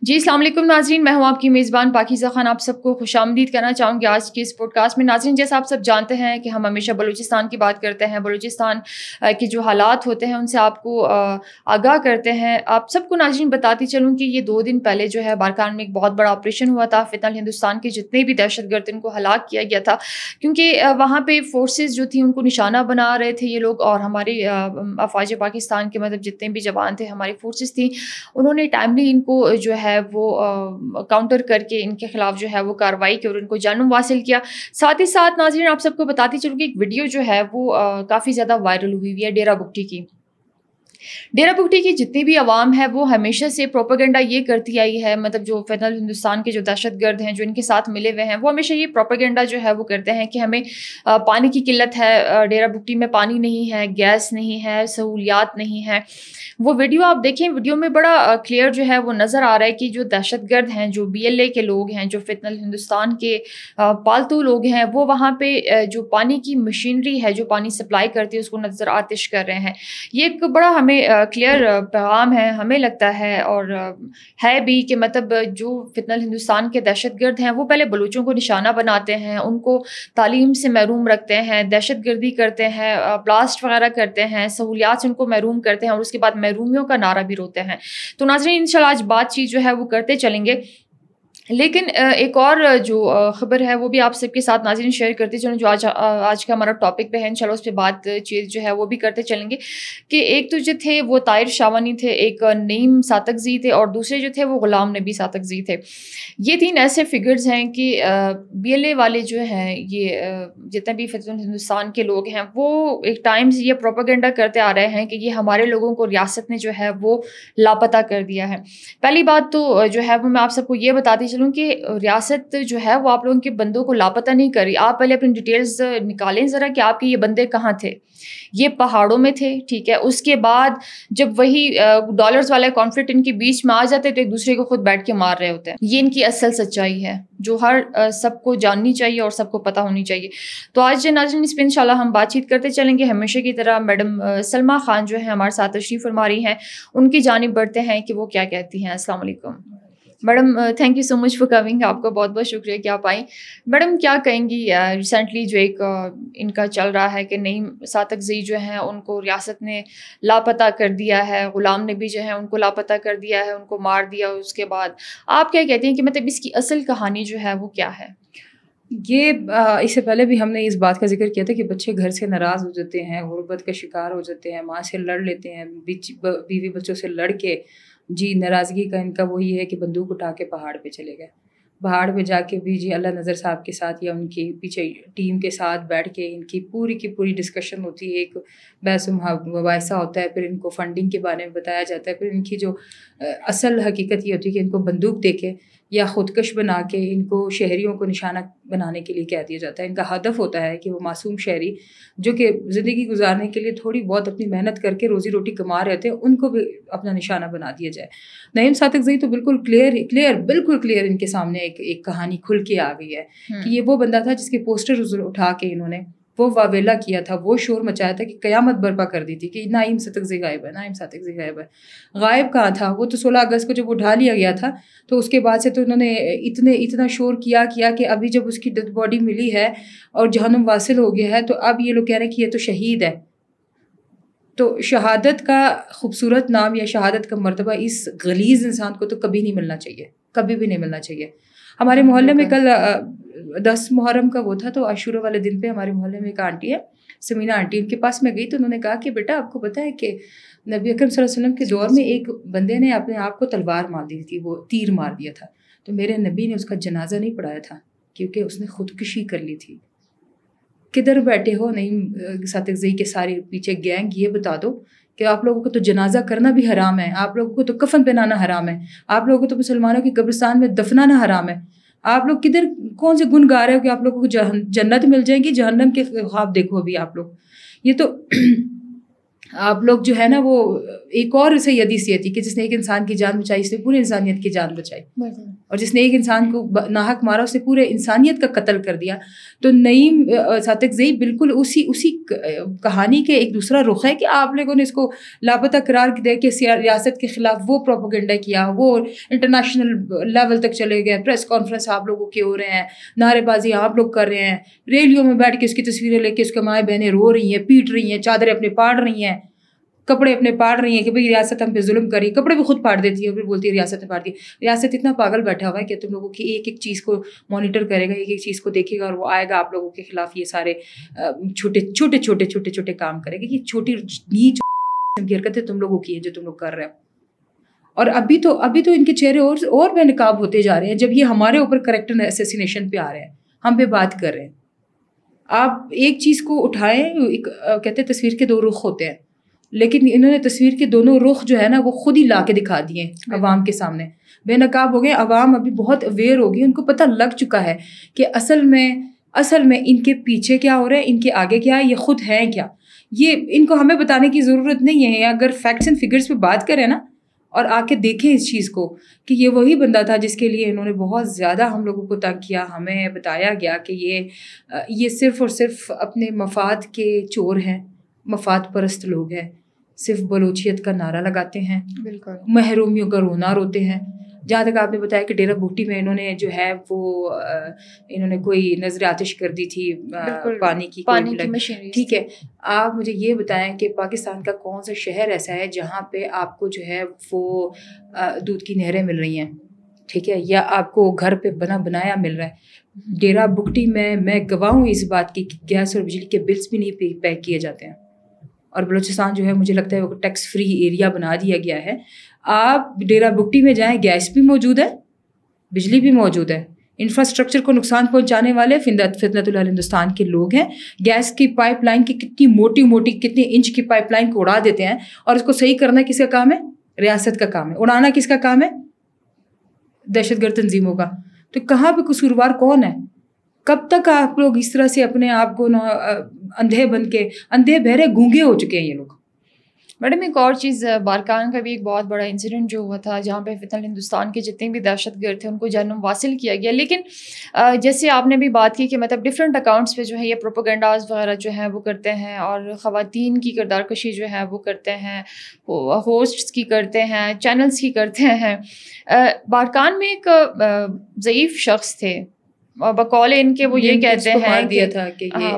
جی السلام علیکم ناظرین، میں ہوں آپ کی میزبان پاکیزہ خان، آپ سب کو خوش آمدید کرنا چاہوں گی آج کے اس پوڈ کاسٹ میں۔ ناظرین، جیسا آپ سب جانتے ہیں کہ ہم ہمیشہ بلوچستان کی بات کرتے ہیں، بلوچستان کے جو حالات ہوتے ہیں ان سے آپ کو آگاہ کرتے ہیں۔ آپ سب کو ناظرین بتاتی چلوں کہ یہ 2 دن پہلے جو ہے بارکان میں ایک بہت بڑا آپریشن ہوا تھا۔ فتنہ ہندوستان کے جتنے بھی دہشت گرد ان کو ہلاک کیا گیا تھا، کیونکہ وہاں پہ فورسز جو تھیں ان کو نشانہ بنا رہے تھے یہ لوگ، اور ہمارے افواج پاکستان کے مطلب جتنے بھی جوان تھے، ہماری فورسز تھیں، انہوں نے ٹائملی ان کو جو ہے وہ کاؤنٹر کر کے ان کے خلاف جو ہے وہ کارروائی کی اور ان کو جانم حاصل کیا۔ ساتھ ہی ساتھ ناظرین آپ سب کو بتاتی چلوں کہ ایک ویڈیو جو ہے وہ کافی زیادہ وائرل ہوئی ہے ڈیرہ بگٹی کی۔ ڈیرہ بگٹی کی جتنی بھی عوام ہے وہ ہمیشہ سے پروپیگنڈا یہ کرتی آئی ہے، مطلب جو فیڈرل ہندوستان کے جو دہشت گرد ہیں جو ان کے ساتھ ملے ہوئے ہیں وہ ہمیشہ یہ پروپیگنڈا جو ہے وہ کرتے ہیں کہ ہمیں پانی کی قلت ہے، ڈیرہ بگٹی میں پانی نہیں ہے، گیس نہیں ہے، سہولیات نہیں ہے۔ وہ ویڈیو آپ دیکھیں، ویڈیو میں بڑا کلیئر جو ہے وہ نظر آ رہا ہے کہ جو دہشت گرد ہیں، جو BLA کے لوگ ہیں، جو فتنہ ہندوستان کے پالتو لوگ ہیں، وہ وہاں پہ جو پانی کی مشینری ہے جو پانی سپلائی کرتی ہے اس کو نظر آتش کر رہے ہیں۔ یہ ایک بڑا ہمیں کلیئر پیغام ہے، ہمیں لگتا ہے اور ہے بھی کہ مطلب جو فتنہ ہندوستان کے دہشت گرد ہیں وہ پہلے بلوچوں کو نشانہ بناتے ہیں، ان کو تعلیم سے محروم رکھتے ہیں، دہشت گردی کرتے ہیں، بلاسٹ وغیرہ کرتے ہیں، سہولیات سے ان کو محروم کرتے ہیں اور اس کے بعد محرومیوں کا نعرہ بھی روتے ہیں۔ تو ناظرین انشاءاللہ آج بات چیت جو ہے وہ کرتے چلیں گے، لیکن ایک اور جو خبر ہے وہ بھی آپ سب کے ساتھ ناظرین شیئر کرتے چلیں، جو آج کا ہمارا ٹاپک پہ ہے، انشاءاللہ اس پہ بات چیت جو ہے وہ بھی کرتے چلیں گے کہ ایک تو جو تھے وہ طاہر شاوانی تھے، ایک نعیم ساتکزئی تھے، اور دوسرے جو تھے وہ غلام نبی ساتکزئی تھے۔ یہ 3 ایسے فگرز ہیں کہ BLA والے جو ہیں، یہ جتنے بھی فتنہ ہندوستان کے لوگ ہیں وہ ایک ٹائم سے یہ پروپیگنڈا کرتے آ رہے ہیں کہ یہ ہمارے لوگوں کو ریاست نے جو ہے وہ لاپتہ کر دیا ہے۔ پہلی بات تو جو ہے وہ میں آپ سب کو یہ بتاتی چلوں کہ ریاست جو ہے وہ آپ لوگوں کے بندوں کو لاپتہ نہیں کر رہی۔ آپ پہلے اپنی ڈیٹیلز نکالیں ذرا کہ آپ کے یہ بندے کہاں تھے۔ یہ پہاڑوں میں تھے، ٹھیک ہے۔ اس کے بعد جب وہی ڈالرز والا کانفلکٹ ان کے بیچ میں آ جاتے تو ایک دوسرے کو خود بیٹھ کے مار رہے ہوتے ہیں۔ یہ ان کی اصل سچائی ہے جو ہر سب کو جاننی چاہیے اور سب کو پتہ ہونی چاہیے۔ تو آج ناظرین اس پہ انشاءاللہ ہم بات چیت کرتے چلیں گے۔ ہمیشہ کی طرح میڈم سلمیٰ خان جو ہے ہمارے ساتھ تشریف فرما رہی ہیں، ان کی جانب بڑھتے ہیں کہ وہ کیا کہتی ہیں۔ السلام علیکم madam, thank you so much for coming, آپ کا بہت بہت شکریہ کہ آپ آئیں۔ میڈم کیا کہیں گی ریسنٹلی جو ایک ان کا چل رہا ہے کہ نعیم ساتکزئی جو ہیں ان کو ریاست نے لاپتہ کر دیا ہے، غلام نبی جو ہیں ان کو لاپتہ کر دیا ہے، ان کو مار دیا، اس کے بعد آپ کیا کہتے ہیں کہ مطلب اس کی اصل کہانی جو ہے وہ کیا ہے؟ یہ اس سے پہلے بھی ہم نے اس بات کا ذکر کیا تھا کہ بچے گھر سے ناراض ہو جاتے ہیں، غربت کا شکار ہو جاتے ہیں، ماں سے لڑ لیتے ہیں، بیوی بچوں سے لڑ کے جی ناراضگی کا ان کا وہی ہے کہ بندوق اٹھا کے پہاڑ پہ چلے گئے۔ پہاڑ پہ جا کے بھی جی اللہ نظر صاحب کے ساتھ یا ان کی پیچھے ٹیم کے ساتھ بیٹھ کے ان کی پوری ڈسکشن ہوتی ہے، ایک بحث و مباحثہ ہوتا ہے، پھر ان کو فنڈنگ کے بارے میں بتایا جاتا ہے، پھر ان کی جو اصل حقیقت یہ ہوتی ہے کہ ان کو بندوق دے کے یا خودکش بنا کے ان کو شہریوں کو نشانہ بنانے کے لیے کہہ دیا جاتا ہے۔ ان کا ہدف ہوتا ہے کہ وہ معصوم شہری جو کہ زندگی گزارنے کے لیے تھوڑی بہت اپنی محنت کر کے روزی روٹی کما رہے تھے ان کو بھی اپنا نشانہ بنا دیا جائے۔ نعیم ساتکزئی تو بالکل کلیئر ان کے سامنے ایک کہانی کھل کے آ گئی ہے کہ یہ وہ بندہ تھا جس کے پوسٹر اٹھا کے انہوں نے وہ واویلا کیا تھا، وہ شور مچایا تھا کہ قیامت برپا کر دی تھی کہ نعیم ساتکزئی غائب ہے، نعیم ساتکزئی غائب ہے۔ غائب کہاں تھا وہ؟ تو 16 اگست کو جب اٹھا لیا گیا تھا تو اس کے بعد سے تو انہوں نے اتنا شور کیا کہ ابھی جب اس کی ڈیڈ باڈی ملی ہے اور جہنم واصل ہو گیا ہے تو اب یہ لوگ کہہ رہے ہیں کہ یہ تو شہید ہے۔ تو شہادت کا خوبصورت نام یا شہادت کا مرتبہ اس غلیظ انسان کو تو کبھی نہیں ملنا چاہیے، کبھی بھی نہیں ملنا چاہیے۔ ہمارے محلے میں کل 10 محرم کا وہ تھا تو عاشورہ والے دن پہ ہمارے محلے میں ایک آنٹی ہے، سمینہ آنٹی، ان کے پاس میں گئی تو انہوں نے کہا کہ بیٹا آپ کو پتہ ہے کہ نبی اکرم صلی اللہ علیہ وسلم کے دور میں ایک بندے نے اپنے آپ کو تلوار مار دی تھی، وہ تیر مار دیا تھا، تو میرے نبی نے اس کا جنازہ نہیں پڑھایا تھا کیونکہ اس نے خودکشی کر لی تھی۔ کدھر بیٹھے ہو نعیم ساتکزئی کے سارے پیچھے گینگ، یہ بتا دو کہ آپ لوگوں کو تو جنازہ کرنا بھی حرام ہے، آپ لوگوں کو تو کفن پہنانا حرام ہے، آپ لوگوں کو تو مسلمانوں کی قبرستان میں دفنانا حرام ہے، آپ لوگ کدھر کون سے گن گا رہے ہو کہ آپ لوگوں کو جنت مل جائے گی؟ جہنم کے خواب دیکھو ابھی آپ لوگ۔ یہ تو آپ لوگ جو ہے نا وہ ایک اور سید حیثیت تھی کہ جس نے ایک انسان کی جان بچائی اس نے پورے انسانیت کی جان بچائی, اور جس نے ایک انسان کو ناحق مارا اس نے پورے انسانیت کا قتل کر دیا. تو نعیم ساطق-زئی بالکل اسی کہانی کے ایک دوسرا رخ ہے کہ آپ لوگوں نے اس کو لاپتہ قرار دے کے ریاست کے خلاف وہ پروپیگنڈا کیا, وہ انٹرنیشنل لیول تک چلے گئے, پریس کانفرنس آپ لوگوں کے ہو رہے ہیں, نعرے بازی آپ لوگ کر رہے ہیں, ریلیوں میں بیٹھ کے اس کی تصویریں لے کے اس کے مائیں بہنیں رو رہی ہیں, پیٹ رہی ہیں, چادریں اپنے پاڑ رہی ہیں, کپڑے اپنے پاڑ رہی ہیں کہ بھئی ریاست ہم پہ ظلم کری, کپڑے بھی خود پاڑ دیتی ہے اور پھر بولتی ہے ریاست نے پاڑ دی. ریاست اتنا پاگل بیٹھا ہوا ہے کہ تم لوگوں کی ایک ایک چیز کو مانیٹر کرے گا, ایک ایک چیز کو دیکھے گا, اور وہ آئے گا آپ لوگوں کے خلاف یہ سارے چھوٹے کام کرے گا. یہ چھوٹی نیچ کی حرکتیں تم لوگوں کی ہیں جو تم لوگ کر رہے ہو. اور ابھی تو ان کے چہرے اور بے نقاب ہوتے جا رہے ہیں جب یہ ہمارے اوپر کریکٹر اسیسینیشن پہ آ رہے ہیں, ہم پہ بات کر رہے ہیں. آپ ایک چیز کو اٹھائیں, کہتے ہیں تصویر کے دو رخ ہوتے ہیں, لیکن انہوں نے تصویر کے دونوں رخ جو ہے نا وہ خود ہی لا کے دکھا دیے عوام کے سامنے. بے نقاب ہو گئے عوام, ابھی بہت اویئر ہو گئی, ان کو پتہ لگ چکا ہے کہ اصل میں ان کے پیچھے کیا ہو رہا ہے, ان کے آگے کیا ہے, یہ خود ہیں کیا. یہ ان کو ہمیں بتانے کی ضرورت نہیں ہے. اگر فیکٹس اینڈ فگرس پہ بات کریں نا اور آ کے دیکھیں اس چیز کو کہ یہ وہی بندہ تھا جس کے لیے انہوں نے بہت زیادہ ہم لوگوں کو تنگ کیا. ہمیں بتایا گیا کہ یہ صرف اور صرف اپنے مفاد کے چور ہیں, مفاد پرست لوگ ہیں, صرف بلوچیت کا نعرہ لگاتے ہیں, بالکل محرومیوں کا رونا روتے ہیں. جہاں تک آپ نے بتایا کہ ڈیرہ بگٹی میں انہوں نے جو ہے وہ انہوں نے کوئی نظر آتش کر دی تھی پانی کی مشینری. ٹھیک ہے, آپ مجھے یہ بتائیں کہ پاکستان کا کون سا شہر ایسا ہے جہاں پہ آپ کو جو ہے وہ دودھ کی نہریں مل رہی ہیں, ٹھیک ہے, یا آپ کو گھر پہ بنایا مل رہا ہے. ڈیرہ بگٹی میں گواہ ہوں اس بات کی کہ گیس اور بجلی کے بلس بھی نہیں پے کیے جاتے ہیں, اور بلوچستان جو ہے مجھے لگتا ہے وہ ٹیکس فری ایریا بنا دیا گیا ہے. آپ ڈیرہ بگٹی میں جائیں, گیس بھی موجود ہے, بجلی بھی موجود ہے, انفراسٹرکچر کو نقصان پہنچانے والے فتنۃ اللہ ہندوستان کے لوگ ہیں. گیس کی پائپ لائن کی کتنی موٹی کتنے انچ کی پائپ لائن کو اڑا دیتے ہیں, اور اس کو صحیح کرنا کس کا کام ہے, ریاست کا کام ہے. اڑانا کس کا کام ہے, دہشت گرد تنظیموں کا. تو کہاں پہ قصوروار کون ہے؟ کب تک آپ لوگ اس طرح سے اپنے آپ کو اندھے بن کے, اندھے بہرے گونگے ہو چکے ہیں یہ لوگ. میڈم ایک اور چیز, بارکان کا بھی ایک بہت بڑا انسیڈنٹ جو ہوا تھا جہاں پہ فتنہ ہندوستان کے جتنے بھی دہشت گرد تھے ان کو جہنم واصل کیا گیا. لیکن جیسے آپ نے بھی بات کی کہ مطلب ڈفرینٹ اکاؤنٹس پہ جو ہے یہ پروپیگنڈاز وغیرہ جو ہیں وہ کرتے ہیں, اور خواتین کی کردار کشی جو ہے وہ کرتے ہیں, ہوسٹس کی کرتے ہیں, چینلز کی کرتے ہیں. بارکان میں ایک ضعیف شخص تھے, بقول ان کے وہ یہ کہتے ہیں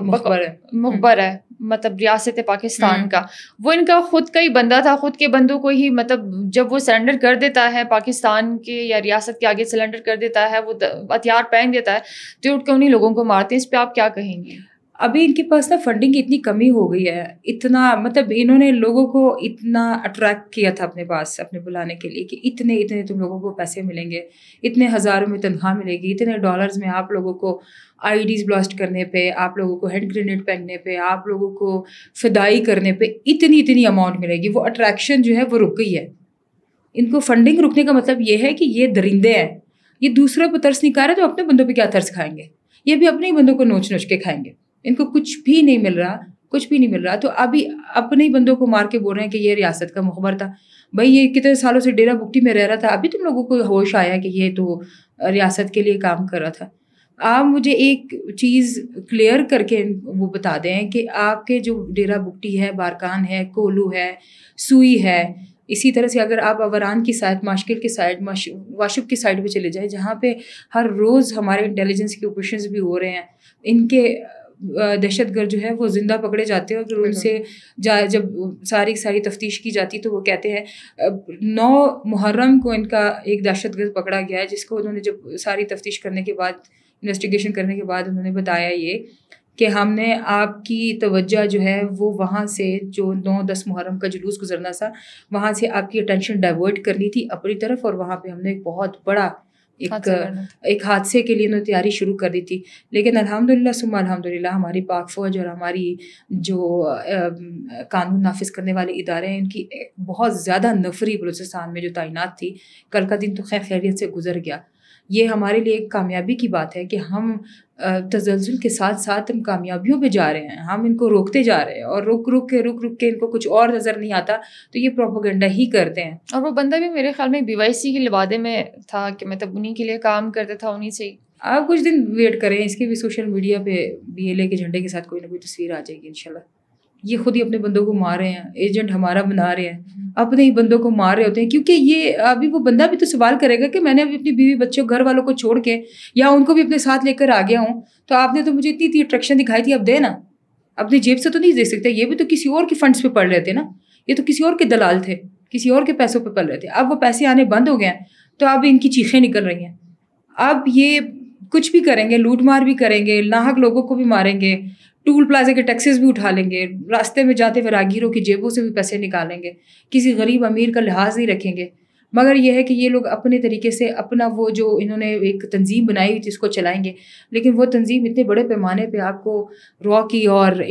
مخبر ہے مطلب ریاست پاکستان کا. وہ ان کا خود کا ہی بندہ تھا, خود کے بندوں کو ہی مطلب جب وہ سرنڈر کر دیتا ہے پاکستان کے یا ریاست کے آگے سرنڈر کر دیتا ہے, وہ ہتھیار پہن دیتا ہے, تو اٹھ کے انہیں لوگوں کو مارتے ہیں. اس پہ آپ کیا کہیں گے؟ ابھی ان کے پاس نا فنڈنگ کی اتنی کمی ہو گئی ہے, اتنا مطلب انہوں نے لوگوں کو اتنا اٹریکٹ کیا تھا اپنے پاس اپنے بلانے کے لیے کہ اتنے تم لوگوں کو پیسے ملیں گے, اتنے ہزاروں میں تنخواہ ملے گی, اتنے ڈالرز میں آپ لوگوں کو آئی ڈیز بلاسٹ کرنے پہ, آپ لوگوں کو ہینڈ گرینیڈ پھینکنے پہ, آپ لوگوں کو فدائی کرنے پہ اتنی اماؤنٹ ملے گی. وہ اٹریکشن جو ہے وہ رک گئی ہے. ان کو فنڈنگ رکنے کا مطلب یہ ہے کہ یہ درندے ہیں, یہ دوسرے پہ ترس نہیں کھا رہے تو اپنے بندوں پہ کیا ترس کھائیں گے, یہ بھی اپنے ہی بندوں کو نوچ کے کھائیں گے. ان کو کچھ بھی نہیں مل رہا, تو ابھی اپنے ہی بندوں کو مار کے بول رہے ہیں کہ یہ ریاست کا مخبر تھا. بھائی یہ کتنے سالوں سے ڈیرہ بگٹی میں رہ رہا تھا, ابھی تم لوگوں کو ہوش آیا کہ یہ تو ریاست کے لیے کام کر رہا تھا. آپ مجھے ایک چیز کلیئر کر کے وہ بتا دیں کہ آپ کے جو ڈیرہ بگٹی ہے, بارکان ہے, کولو ہے, سوئی ہے, اسی طرح سے اگر آپ اوران کی سائڈ, ماشکل کی سائڈ, واشب کی سائڈ پہ چلے جائیں جہاں پہ ہر روز ہمارے انٹیلیجنس کے آپریشنز بھی ہو رہے ہیں, ان کے دہشت گرد جو ہے وہ زندہ پکڑے جاتے ہیں, اور پھر ان سے جب ساری تفتیش کی جاتی تو وہ کہتے ہیں 9 محرم کو ان کا ایک دہشت گرد پکڑا گیا ہے, جس کو انہوں نے جب ساری تفتیش کرنے کے بعد, انویسٹیگیشن کرنے کے بعد انہوں نے بتایا یہ کہ ہم نے آپ کی توجہ جو ہے وہ وہاں سے جو 9-10 محرم کا جلوس گزرنا تھا وہاں سے آپ کی اٹینشن ڈائیورٹ کرنی تھی اپنی طرف, اور وہاں پہ ہم نے ایک بہت بڑا ایک حادثے کے لیے انہوں نے تیاری شروع کر دی تھی. لیکن الحمدللہ ثم الحمدللہ ہماری پاک فوج اور ہماری جو قانون نافذ کرنے والے ادارے ہیں, ان کی بہت زیادہ نفری بلوچستان میں جو تعینات تھی, کل کا دن تو خیر خیریت سے گزر گیا. یہ ہمارے لیے ایک کامیابی کی بات ہے کہ ہم تزلزل کے ساتھ ساتھ ہم کامیابیوں پہ جا رہے ہیں, ہم ان کو روکتے جا رہے ہیں, اور رک کے ان کو کچھ اور نظر نہیں آتا تو یہ پروپیگنڈا ہی کرتے ہیں. اور وہ بندہ بھی میرے خیال میں BYC کے لبادے میں تھا کہ مطلب انہیں کے لیے کام کرتا تھا, انہیں سے. آپ کچھ دن ویٹ کریں, اس کے بھی سوشل میڈیا پہ BLA کے جھنڈے کے ساتھ کوئی نہ کوئی تصویر آ جائے گی انشاءاللہ. یہ خود ہی اپنے بندوں کو مار رہے ہیں, ایجنٹ ہمارا بنا رہے ہیں, اپنے ہی بندوں کو مار رہے ہوتے ہیں, کیونکہ یہ ابھی وہ بندہ بھی تو سوال کرے گا کہ میں نے ابھی اپنی بیوی بچوں گھر والوں کو چھوڑ کے یا ان کو بھی اپنے ساتھ لے کر آ گیا ہوں, تو آپ نے تو مجھے اتنی اٹریکشن دکھائی تھی, اب دے نا. اپنی جیب سے تو نہیں دے سکتے, یہ بھی تو کسی اور کے فنڈس پہ پڑ رہے تھے نا, یہ تو کسی اور کے دلال تھے, کسی اور کے پیسوں پہ پل رہے تھے. اب وہ پیسے آنے بند ہو گئے ہیں تو اب ان کی چیخیں نکل رہی ہیں. اب یہ کچھ بھی کریں گے, لوٹ مار بھی کریں گے, ناحق لوگوں کو بھی ماریں گے, ٹول پلازے کے ٹیکسز بھی اٹھا لیں گے, راستے میں جاتے ہوئے راگیروں کی جیبوں سے بھی پیسے نکالیں گے, کسی غریب امیر کا لحاظ نہیں رکھیں گے. مگر یہ ہے کہ یہ لوگ اپنے طریقے سے اپنا وہ جو انہوں نے ایک تنظیم بنائی ہوئی تھی اس کو چلائیں گے, لیکن وہ تنظیم اتنے بڑے پیمانے پہ آپ کو را کی اور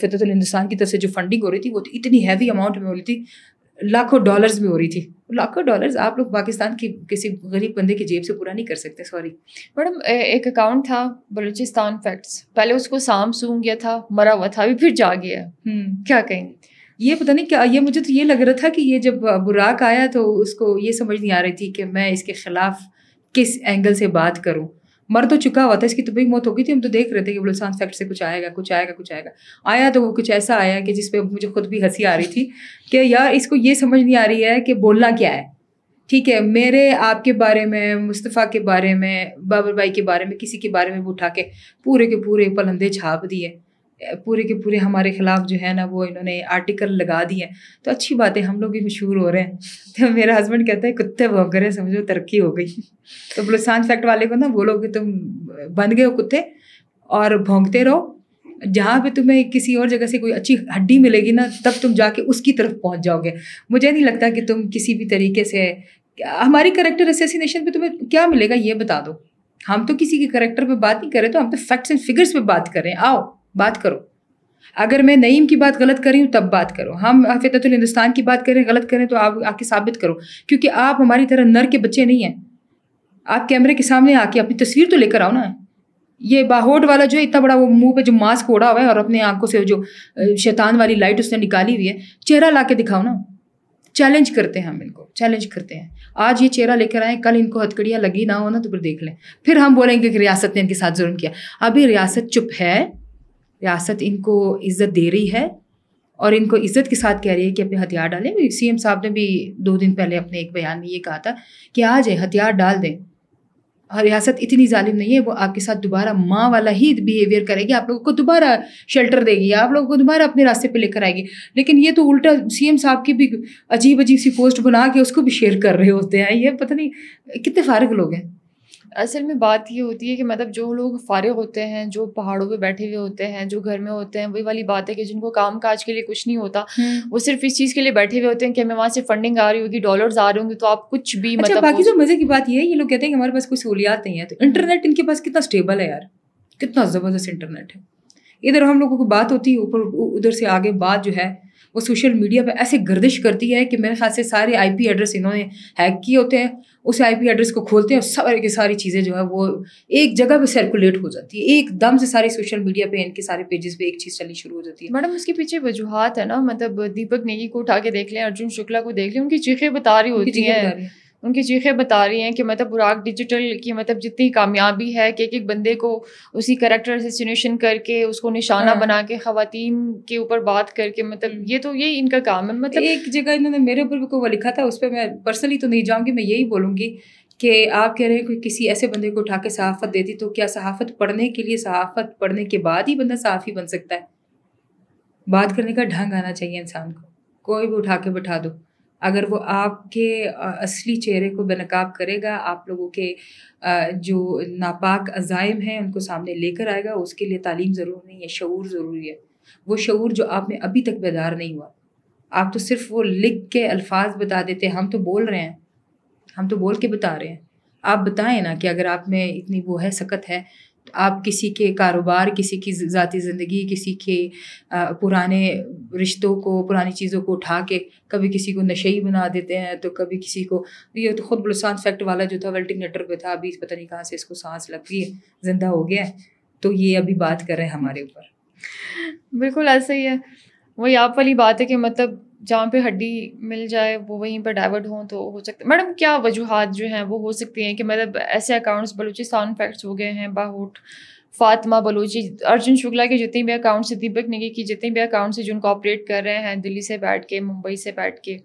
فطرت الہندوستان کی طرف سے جو فنڈنگ ہو رہی تھی وہ اتنی ہیوی اماؤنٹ میں ہو رہی تھی, لاکھوں ڈالرز میں ہو رہی تھی. لاکھوں ڈالرز آپ لوگ پاکستان کی کسی غریب بندے کی جیب سے پورا نہیں کر سکتے. سوری میڈم, ایک اکاؤنٹ تھا بلوچستان فیکٹس, پہلے اس کو سام سونگ گیا تھا, مرا ہوا تھا, ابھی پھر جا گیا. کیا کہیں یہ پتہ نہیں کیا, یہ مجھے تو یہ لگ رہا تھا کہ یہ جب براق آیا تو اس کو یہ سمجھ نہیں آ رہی تھی کہ میں اس کے خلاف کس اینگل سے بات کروں. مر تو چکا ہوا تھا, اس کی طبی موت ہو گئی تھی, ہم تو دیکھ رہے تھے کہ بلوچستان فیکٹ سے کچھ آئے گا. آیا تو وہ کچھ ایسا آیا کہ جس پہ مجھے خود بھی ہنسی آ رہی تھی کہ یار اس کو یہ سمجھ نہیں آ رہی ہے کہ بولنا کیا ہے. ٹھیک ہے, میرے آپ کے بارے میں, مصطفیٰ کے بارے میں, بابر بھائی کے بارے میں, کسی کے بارے میں اٹھا کے پورے کے پورے پلندے چھاپ دیے, پورے کے پورے ہمارے خلاف جو ہے نا وہ انہوں نے آرٹیکل لگا دیے. تو اچھی بات ہے, ہم لوگ بھی مشہور ہو رہے ہیں. تو میرا ہسبینڈ کہتا ہے کتے بھونک رہے, سمجھو ترقی ہو گئی. تو بلوچستان فیکٹ والے کو نا بولو کہ تم بن گئے ہو کتے اور بھونکتے رہو, جہاں پہ تمہیں کسی اور جگہ سے کوئی اچھی ہڈی ملے گی نا تب تم جا کے اس کی طرف پہنچ جاؤ گے. مجھے نہیں لگتا کہ تم کسی بھی طریقے سے ہماری کریکٹر اسیسینیشن پہ تمہیں کیا ملے گا یہ بتا دو. ہم تو کسی کے کریکٹر پہ بات نہیں کر رہے, تو ہم تو فیکٹس اینڈ فگرس پہ بات کر رہے ہیں. آؤ بات کرو. اگر میں نعیم کی بات غلط کر رہی ہوں تب بات کرو, ہم فطرت الہندوستان کی بات کریں غلط کریں تو آپ آ کے ثابت کرو, کیونکہ آپ ہماری طرح نر کے بچے نہیں ہیں. آپ کیمرے کے سامنے آ کے اپنی تصویر تو لے کر آؤ نا. یہ باہوٹ والا جو ہے اتنا بڑا وہ منہ پہ جو ماسک اوڑا ہوا ہے اور اپنے آنکھوں سے جو شیطان والی لائٹ اس نے نکالی ہوئی ہے, چہرہ لا کے دکھاؤ نا. چیلنج کرتے ہیں ہم ان کو, چیلنج کرتے ہیں. آج یہ چہرہ لے کر آئیں, کل ان کو ہتکڑیاں لگی نہ ہو نا تو پھر دیکھ لیں, پھر ہم بولیں گے کہ ریاست نے ان کے ساتھ ظلم کیا. ابھی ریاست چپ ہے, ریاست ان کو عزت دے رہی ہے اور ان کو عزت کے ساتھ کہہ رہی ہے کہ اپنے ہتھیار ڈالیں. CM صاحب نے بھی 2 دن پہلے اپنے ایک بیان میں یہ کہا تھا کہ آ جائیں ہتھیار ڈال دیں, اور ریاست اتنی ظالم نہیں ہے, وہ آپ کے ساتھ دوبارہ ماں والا ہی بیہیویئر کرے گی, آپ لوگوں کو دوبارہ شیلٹر دے گی, آپ لوگوں کو دوبارہ اپنے راستے پہ لے کر آئے گی. لیکن یہ تو الٹا CM صاحب کی بھی عجیب سی پوسٹ بنا کے اس کو بھی شیئر کر رہے ہوتے ہیں. یہ پتہ نہیں کتنے فارغ لوگ ہیں. اصل میں بات یہ ہوتی ہے کہ مطلب جو لوگ فارغ ہوتے ہیں, جو پہاڑوں پہ بیٹھے ہوئے ہوتے ہیں, جو گھر میں ہوتے ہیں, وہی والی بات ہے کہ جن کو کام کاج کے لیے کچھ نہیں ہوتا, وہ صرف اس چیز کے لیے بیٹھے ہوئے ہوتے ہیں کہ ہمیں وہاں سے فنڈنگ آ رہی ہوگی, ڈالرز آ رہے ہوں گے, تو آپ کچھ بھی مطلب. باقی جو مزے کی بات یہ ہے, یہ لوگ کہتے ہیں کہ ہمارے پاس کوئی سہولیات نہیں ہے, تو انٹرنیٹ ان کے پاس کتنا اسٹیبل ہے یار, کتنا زبردست انٹرنیٹ ہے. ادھر ہم لوگوں کو بات ہوتی ہے, اوپر ادھر سے آگے بات جو ہے وہ سوشل میڈیا پہ ایسے گردش کرتی ہے کہ میرے خیال سے سارے IP ایڈریس انہوں نے ہیک کیے ہوتے ہیں. اس IP ایڈریس کو کھولتے ہیں اور سارے کی ساری چیزیں جو ہے وہ ایک جگہ پہ سرکولیٹ ہو جاتی ہے, ایک دم سے ساری سوشل میڈیا پہ ان کے سارے پیجز پہ ایک چیز چلنی شروع ہو جاتی ہے. میڈم اس کے پیچھے وجوہات ہے نا, مطلب دیپک نیگی کو اٹھا کے دیکھ لیں, ارجن شکلا کو دیکھ لیں, ان کی چیخیں بتا رہی ہوتی ہیں, ان کی چیخیں بتا رہی ہیں کہ مطلب براق ڈیجیٹل کی مطلب جتنی کامیابی ہے کہ ایک بندے کو اسی کریکٹر اسیسینیشن کر کے اس کو نشانہ بنا کے خواتین کے اوپر بات کر کے, مطلب یہ تو یہی ان کا کام ہے. مطلب ایک جگہ انہوں نے میرے اوپر بھی کوئی لکھا تھا, اس پہ میں پرسنلی تو نہیں جاؤں گی, میں یہی بولوں گی کہ آپ کہہ رہے ہیں کہ کسی ایسے بندے کو اٹھا کے صحافت دے دی, تو کیا صحافت پڑھنے کے لیے صحافت پڑھنے کے بعد ہی بندہ صحافی بن سکتا ہے؟ بات کرنے کا ڈھنگ آنا چاہیے انسان کو. کوئی بھی اٹھا کے بٹھا دو, اگر وہ آپ کے اصلی چہرے کو بے نقاب کرے گا, آپ لوگوں کے جو ناپاک عزائم ہیں ان کو سامنے لے کر آئے گا, اس کے لیے تعلیم ضرور نہیں ہے, شعور ضروری ہے. وہ شعور جو آپ میں ابھی تک بیدار نہیں ہوا. آپ تو صرف وہ لکھ کے الفاظ بتا دیتے, ہم تو بول رہے ہیں, ہم تو بول کے بتا رہے ہیں. آپ بتائیں نا کہ اگر آپ میں اتنی وہ ہے سکت ہے آپ کسی کے کاروبار، کسی کی ذاتی زندگی، کسی کے پرانے رشتوں کو، پرانی چیزوں کو اٹھا کے کبھی کسی کو نشئی بنا دیتے ہیں، تو کبھی کسی کو، یہ تو خود بلوچستان فیکٹ والا جو تھا ویلٹنیٹر پہ تھا، ابھی پتہ نہیں کہاں سے اس کو سانس لگ گئی ہے، زندہ ہو گیا ہے، تو یہ ابھی بات کر رہے ہیں ہمارے اوپر. بالکل ایسا ہی ہے. وہی آپ والی بات ہے کہ مطلب جہاں پہ ہڈی مل جائے وہ وہیں پہ ڈائیورٹ ہوں تو ہو سکتا ہے. میڈم کیا وجوہات جو ہیں وہ ہو سکتی ہیں کہ مطلب ایسے اکاؤنٹس بلوچستان فیکٹس ہو گئے ہیں، باہوٹ، فاطمہ بلوچی، ارجن شکلا کے جتنے بھی اکاؤنٹس ہیں، دیپک نیگی کی جتنے بھی اکاؤنٹس ہیں جن کو آپریٹ کر رہے ہیں دلی سے بیٹھ کے، ممبئی سے بیٹھ کے،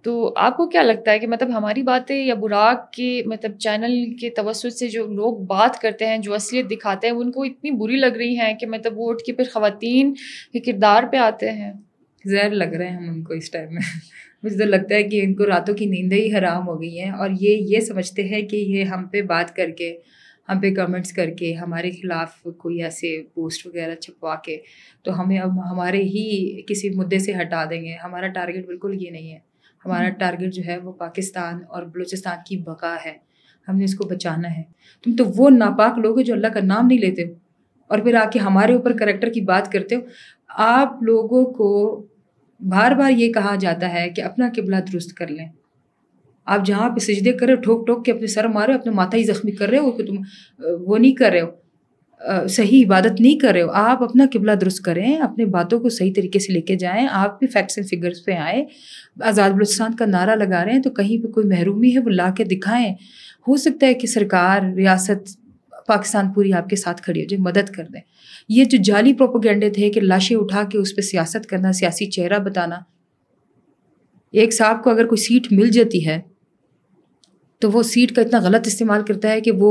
تو آپ کو کیا لگتا ہے کہ مطلب ہماری باتیں یا براق کے مطلب چینل کے توسط سے جو لوگ بات کرتے ہیں، جو اصلیت دکھاتے ہیں، ان کو اتنی بری لگ رہی ہیں کہ مطلب وہ اٹھ کے پھر خواتین کے کردار پہ آتے ہیں؟ زہر لگ رہے ہیں ہم ان کو اس ٹائم میں. مجھے تو لگتا ہے کہ ان کو راتوں کی نیندیں ہی حرام ہو گئی ہیں، اور یہ سمجھتے ہیں کہ یہ ہم پہ بات کر کے، ہم پہ کمنٹس کر کے، ہمارے خلاف کوئی ایسے پوسٹ وغیرہ چھپوا کے تو ہمیں اب ہمارے ہی کسی مدعے سے ہٹا دیں گے. ہمارا ٹارگیٹ بالکل یہ نہیں ہے. ہمارا ٹارگیٹ جو ہے وہ پاکستان اور بلوچستان کی بقا ہے. ہم نے اس کو بچانا ہے. تم تو وہ ناپاک لوگ ہو جو اللہ کا نام نہیں لیتے ہو اور پھر آ کے ہمارے اوپر کریکٹر کی بات کرتے ہو. آپ لوگوں کو بار بار یہ کہا جاتا ہے کہ اپنا قبلہ درست کر لیں. آپ جہاں پہ سجدے کر رہے ہو، ٹھوک ٹھوک کے اپنے سر مارے ہو، اپنے ماتھا ہی زخمی کر رہے ہو کہ تم وہ نہیں کر رہے ہو، صحیح عبادت نہیں کر رہے ہو. آپ اپنا قبلہ درست کریں، اپنے باتوں کو صحیح طریقے سے لے کے جائیں. آپ بھی فیکٹس اینڈ فگرز پہ آئیں. آزاد بلوچستان کا نعرہ لگا رہے ہیں تو کہیں پہ کوئی محرومی ہے وہ لا کے دکھائیں. ہو سکتا ہے کہ سرکار، ریاست پاکستان پوری آپ کے ساتھ کھڑی ہو جائے، مدد کر دیں. یہ جو جعلی پروپیگنڈے تھے کہ لاشیں اٹھا کے اس پہ سیاست کرنا، سیاسی چہرہ بتانا. ایک صاحب کو اگر کوئی سیٹ مل جاتی ہے تو وہ سیٹ کا اتنا غلط استعمال کرتا ہے کہ وہ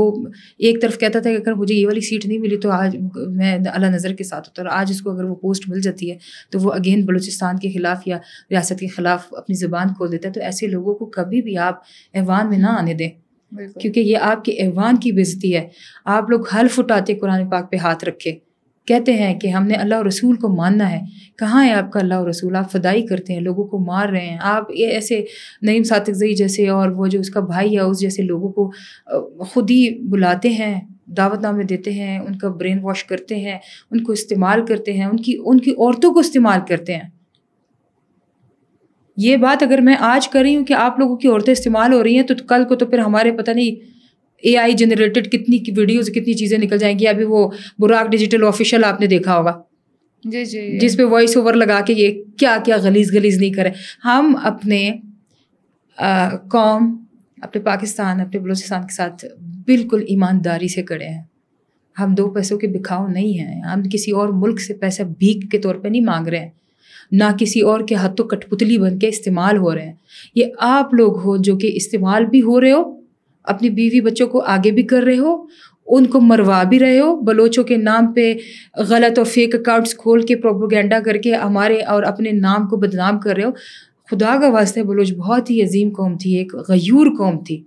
ایک طرف کہتا تھا کہ اگر مجھے یہ والی سیٹ نہیں ملی تو آج میں اعلیٰ نظر کے ساتھ ہوتا، اور آج اس کو اگر وہ پوسٹ مل جاتی ہے تو وہ اگین بلوچستان کے خلاف یا ریاست کے خلاف اپنی زبان کھول دیتا ہے. تو ایسے لوگوں کو کبھی بھی آپ ایوان میں نہ آنے دیں، کیونکہ یہ آپ کے ایوان کی بے عزتی ہے. آپ لوگ حلف اٹھاتے قرآن پاک پہ ہاتھ رکھے، کہتے ہیں کہ ہم نے اللہ اور رسول کو ماننا ہے. کہاں ہے آپ کا اللہ اور رسول؟ آپ فدائی کرتے ہیں، لوگوں کو مار رہے ہیں. آپ یہ ایسے نعیم صادقزئی جیسے اور وہ جو اس کا بھائی ہے اس جیسے لوگوں کو خود ہی بلاتے ہیں، دعوت نامے دیتے ہیں، ان کا برین واش کرتے ہیں، ان کو استعمال کرتے ہیں، ان کی عورتوں کو استعمال کرتے ہیں. یہ بات اگر میں آج کر رہی ہوں کہ آپ لوگوں کی عورتیں استعمال ہو رہی ہیں، تو کل کو تو پھر ہمارے پتہ نہیں AI جنریٹڈ کتنی ویڈیوز، کتنی چیزیں نکل جائیں گی. ابھی وہ براق ڈیجیٹل آفیشیل آپ نے دیکھا ہوگا، جی جی، جس پہ وائس اوور لگا کے یہ کیا کیا غلیظ نہیں کرے. ہم اپنے قوم، اپنے پاکستان، اپنے بلوچستان کے ساتھ بالکل ایمانداری سے کھڑے ہیں. ہم دو پیسوں کے بکھاؤ نہیں ہیں. ہم کسی اور ملک سے پیسہ بھیک کے طور پہ نہیں مانگ رہے ہیں، نہ کسی اور کے ہاتھوں کٹ پتلی بن کے استعمال ہو رہے ہیں. یہ آپ لوگ ہو جو کہ استعمال بھی ہو رہے ہو، اپنی بیوی بچوں کو آگے بھی کر رہے ہو، ان کو مروا بھی رہے ہو. بلوچوں کے نام پہ غلط اور فیک اکاؤنٹس کھول کے پروپیگنڈا کر کے ہمارے اور اپنے نام کو بدنام کر رہے ہو. خدا کا واسطہ بلوچ بہت ہی عظیم قوم تھی، ایک غیور قوم تھی.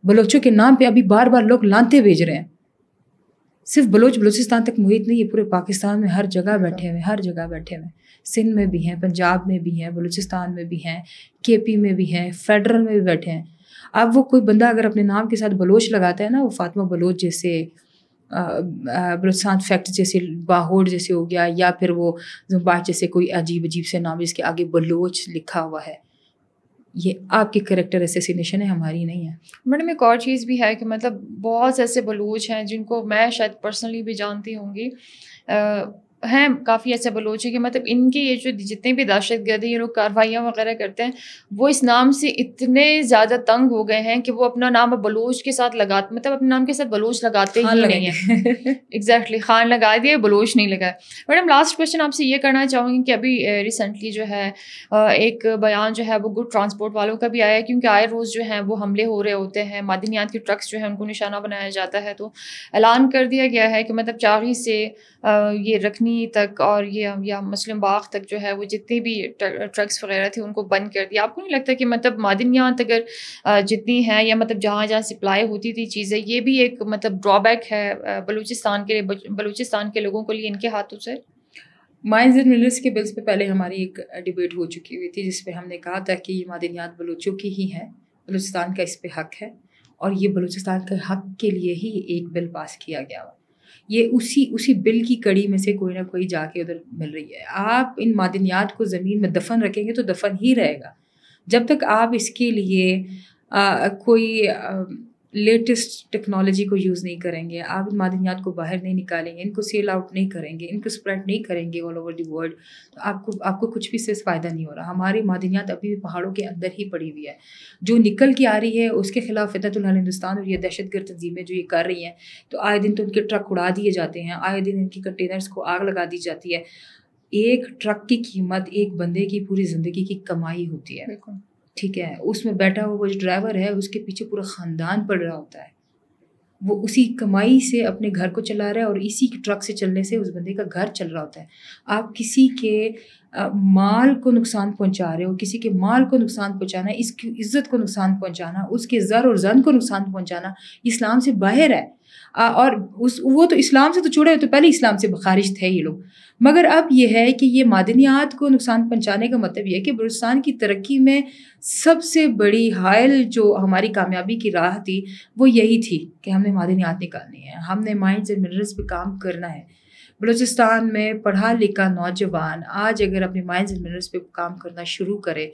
بلوچوں کے نام پہ ابھی بار بار لوگ لانتے بھیج رہے ہیں. صرف بلوچستان تک محیط نہیں، یہ پورے پاکستان میں ہر جگہ بیٹھے ہوئے، ہر جگہ بیٹھے ہوئے. سندھ میں بھی ہیں، پنجاب میں بھی ہیں، بلوچستان میں بھی ہیں، KP میں بھی ہیں، فیڈرل میں بھی بیٹھے ہیں. اب وہ کوئی بندہ اگر اپنے نام کے ساتھ بلوچ لگاتا ہے نا، وہ فاطمہ بلوچ جیسے، بلوچستان فیکٹ جیسے، باہوڑ جیسے ہو گیا، یا پھر وہ زمباٹ جیسے کوئی عجیب سے نام جس کے آگے بلوچ لکھا ہوا ہے. یہ آپ کی کریکٹر اسیسینیشن ہے، ہماری نہیں ہے. میڈم ایک اور چیز بھی ہے کہ مطلب بہت سے ایسے بلوچ ہیں جن کو میں شاید پرسنلی بھی جانتی ہوں گی، ہیں کافی ایسے بلوچ ہیں کہ مطلب ان کے یہ جو جتنے بھی دہشت گرد یہ لوگ کارروائیاں وغیرہ کرتے ہیں، وہ اس نام سے اتنے زیادہ تنگ ہو گئے ہیں کہ وہ اپنا نام بلوچ کے ساتھ لگاتے، مطلب اپنے نام کے ساتھ بلوچ لگاتے ہی نہیں ہیں. ایگزیکٹلی، خان لگا دیے، بلوچ نہیں لگا. میڈم لاسٹ کویشچن آپ سے یہ کرنا چاہوں گی کہ ابھی ریسنٹلی جو ہے ایک بیان جو ہے وہ گڈ ٹرانسپورٹ والوں کا بھی آیا ہے، کیونکہ آئے روز جو ہیں وہ حملے ہو رہے ہوتے ہیں، معدنیات کے ٹرکس جو ہیں ان کو نشانہ بنایا جاتا ہے. تو اعلان کر دیا گیا ہے کہ مطلب چاغی سے یہ رکنی تک اور یہ یا مسلم باغ تک جو ہے وہ جتنی بھی ٹرکس وغیرہ تھے ان کو بند کر دیا. آپ کو نہیں لگتا کہ مطلب معدنیات اگر جتنی ہیں یا مطلب جہاں جہاں سپلائی ہوتی تھی چیزیں، یہ بھی ایک مطلب ڈرا بیک ہے بلوچستان کے لوگوں کے لیے ان کے ہاتھوں سے؟ مائنز اینڈ منرلس کے بلز پہ پہلے ہماری ایک ڈبیٹ ہو چکی ہوئی تھی، جس پہ ہم نے کہا تھا کہ یہ معدنیات بلوچوں کی ہی ہیں، بلوچستان کا اس پہ حق ہے، اور یہ بلوچستان کے حق کے لیے ہی ایک بل پاس کیا گیا ہوا. یہ اسی بل کی کڑی میں سے کوئی نہ کوئی جا کے ادھر مل رہی ہے. آپ ان معدنیات کو زمین میں دفن رکھیں گے تو دفن ہی رہے گا. جب تک آپ اس کے لیے کوئی لیٹسٹ ٹیکنالوجی کو یوز نہیں کریں گے, آپ ان معدنیات کو باہر نہیں نکالیں گے, ان کو سیل آؤٹ نہیں کریں گے, ان کو اسپریڈ نہیں کریں گے آل اوور دی ورلڈ, تو آپ کو کچھ بھی سے فائدہ نہیں ہو رہا. ہماری معدنیات ابھی بھی پہاڑوں کے اندر ہی پڑی ہوئی ہے. جو نکل کے آ رہی ہے اس کے خلاف فتنۃ الحال ہندوستان اور یہ دہشت گرد تنظیمیں جو یہ کر رہی ہیں, تو آئے دن تو ان کے ٹرک اڑا دیے جاتے ہیں, آئے دن ان کی کنٹینرز کو آگ لگا دی جاتی ہے. ایک ٹرک کی قیمت ایک بندے کی پوری زندگی کی کمائی ہوتی ہے. بالکل ٹھیک ہے, اس میں بیٹھا ہوا وہ جو ڈرائیور ہے اس کے پیچھے پورا خاندان پڑ رہا ہوتا ہے. وہ اسی کمائی سے اپنے گھر کو چلا رہا ہے اور اسی ٹرک سے چلنے سے اس بندے کا گھر چل رہا ہوتا ہے. آپ کسی کے مال کو نقصان پہنچا رہے ہو, کسی کے مال کو نقصان پہنچانا, اس کی عزت کو نقصان پہنچانا, اس کے زر اور زن کو نقصان پہنچانا اسلام سے باہر ہے. اور وہ تو اسلام سے تو چھوڑے, تو پہلے اسلام سے خارج تھے یہ لوگ. مگر اب یہ ہے کہ یہ معدنیات کو نقصان پہنچانے کا مطلب یہ ہے کہ بلوچستان کی ترقی میں سب سے بڑی حائل جو ہماری کامیابی کی راہ تھی وہ یہی تھی کہ ہم نے معدنیات نکالنی ہے, ہم نے مائنز اینڈ منرلز پہ کام کرنا ہے. بلوچستان میں پڑھا لکھا نوجوان آج اگر اپنے مائنز اینڈ منرلز پہ کام کرنا شروع کرے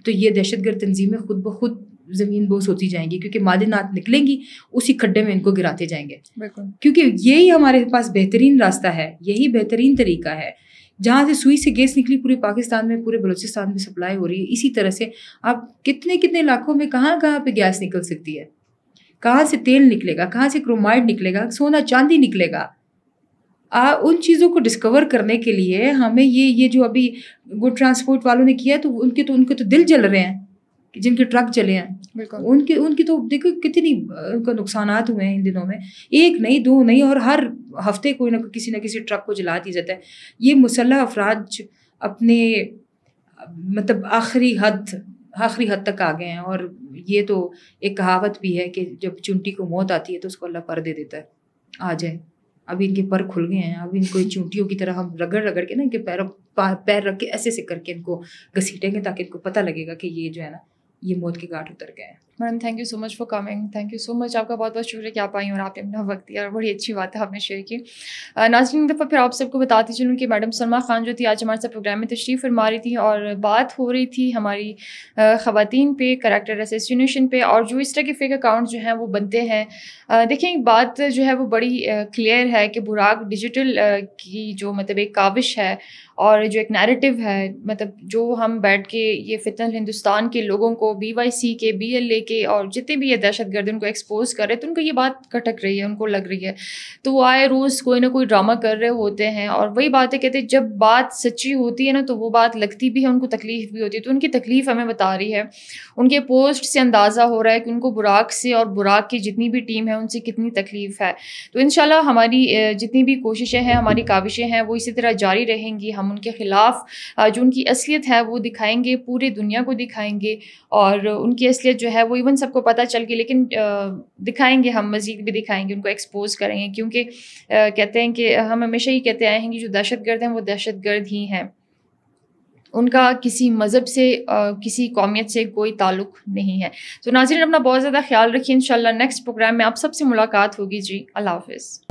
تو یہ دہشت گرد تنظیمیں خود بخود زمین بوس ہوتی جائیں گی, کیونکہ معدنیات نکلیں گی اسی کھڈے میں ان کو گراتے جائیں گے. کیونکہ یہی ہمارے پاس بہترین راستہ ہے, یہی بہترین طریقہ ہے. جہاں سے سوئی سے گیس نکلی پورے پاکستان میں, پورے بلوچستان میں سپلائی ہو رہی ہے. اسی طرح سے آپ کتنے علاقوں میں کہاں پہ گیس نکل سکتی ہے, کہاں سے تیل نکلے گا, کہاں سے کرومائڈ نکلے گا, سونا چاندی نکلے گا. ان چیزوں کو ڈسکور کرنے کے لیے ہمیں یہ جو ابھی گڈ ٹرانسپورٹ والوں نے کیا تو ان کے تو دل جل رہے ہیں جن کے ٹرک چلے ہیں. ان کی تو دیکھو کتنی ان کو نقصانات ہوئے ہیں ان دنوں میں, ایک نہیں دو نہیں, اور ہر ہفتے کوئی نہ کسی ٹرک کو جلا دیا جاتا ہے. یہ مسلح افراد اپنے مطلب آخری حد تک آ گئے ہیں. اور یہ تو ایک کہاوت بھی ہے کہ جب چونٹی کو موت آتی ہے تو اس کو اللہ پر دے دیتا ہے, آ جائے. ابھی ان کے پر کھل گئے ہیں, ابھی ان کو چونٹیوں کی طرح ہم رگڑ کے نا ان کے پیر رکھ کے ایسے کر کے ان کو گھسیٹیں گے تاکہ ان کو پتہ لگے گا کہ یہ جو ہے نا یہ موت کے گھاٹ اتر گئے ہیں. Madam thank you so much for coming, thank you so much, آپ کا بہت بہت شکریہ کہ آپ آئی اور آپ نے اپنا وقت دیا اور بڑی اچھی بات ہے آپ نے شیئر کی. ناظرین ایک دفعہ پھر آپ سب کو بتاتی چلوں کہ میڈم سلمیٰ خان جو تھی آج ہمارے ساتھ پروگرام میں تشریف فرما رہی تھی اور بات ہو رہی تھی ہماری خواتین پہ, کریکٹر اسیسینیشن پہ, اور جو اس طرح کے فیک اکاؤنٹ جو ہیں وہ بنتے ہیں. دیکھیں بات جو ہے وہ بڑی کلیئر ہے کہ براق ڈیجیٹل کی جو مطلب ایک کاوش ہے اور جو ایک نیریٹو ہے, مطلب جو ہم بیٹھ کے یہ فتنہ ہندوستان کے لوگوں کو BYC کے BLA کے اور جتنے بھی یہ دہشت گرد ان کو ایکسپوز کر رہے, تو ان کو یہ بات کھٹک رہی ہے, ان کو لگ رہی ہے, تو وہ آئے روز کوئی نہ کوئی ڈرامہ کر رہے ہوتے ہیں. اور وہی باتیں کہتے ہیں جب بات سچی ہوتی ہے نا تو وہ بات لگتی بھی ہے, ان کو تکلیف بھی ہوتی ہے. تو ان کی تکلیف ہمیں بتا رہی ہے, ان کے پوسٹ سے اندازہ ہو رہا ہے کہ ان کو براق سے اور براق کی جتنی بھی ٹیم ہے ان سے کتنی تکلیف ہے. تو انشاءاللہ ہماری جتنی بھی کوششیں ہیں, ہماری کاوشیں ہیں, وہ اسی طرح جاری رہیں گی. ہم ان کے خلاف جو ان کی اصلیت ہے وہ دکھائیں گے, پورے دنیا کو دکھائیں گے, اور ان کی اصلیت جو ہے وہ ایون سب کو پتہ چل گئی, لیکن دکھائیں گے, ہم مزید بھی دکھائیں گے, ان کو ایکسپوز کریں گے. کیونکہ کہتے ہیں کہ ہم ہمیشہ ہی کہتے آئے ہیں کہ جو دہشت گرد ہیں وہ دہشت گرد ہی ہیں, ان کا کسی مذہب سے کسی قومیت سے کوئی تعلق نہیں ہے. تو ناظرین اپنا بہت زیادہ خیال رکھیے. انشاءاللہ نیکسٹ پروگرام میں آپ سب سے ملاقات ہوگی. جی اللہ حافظ.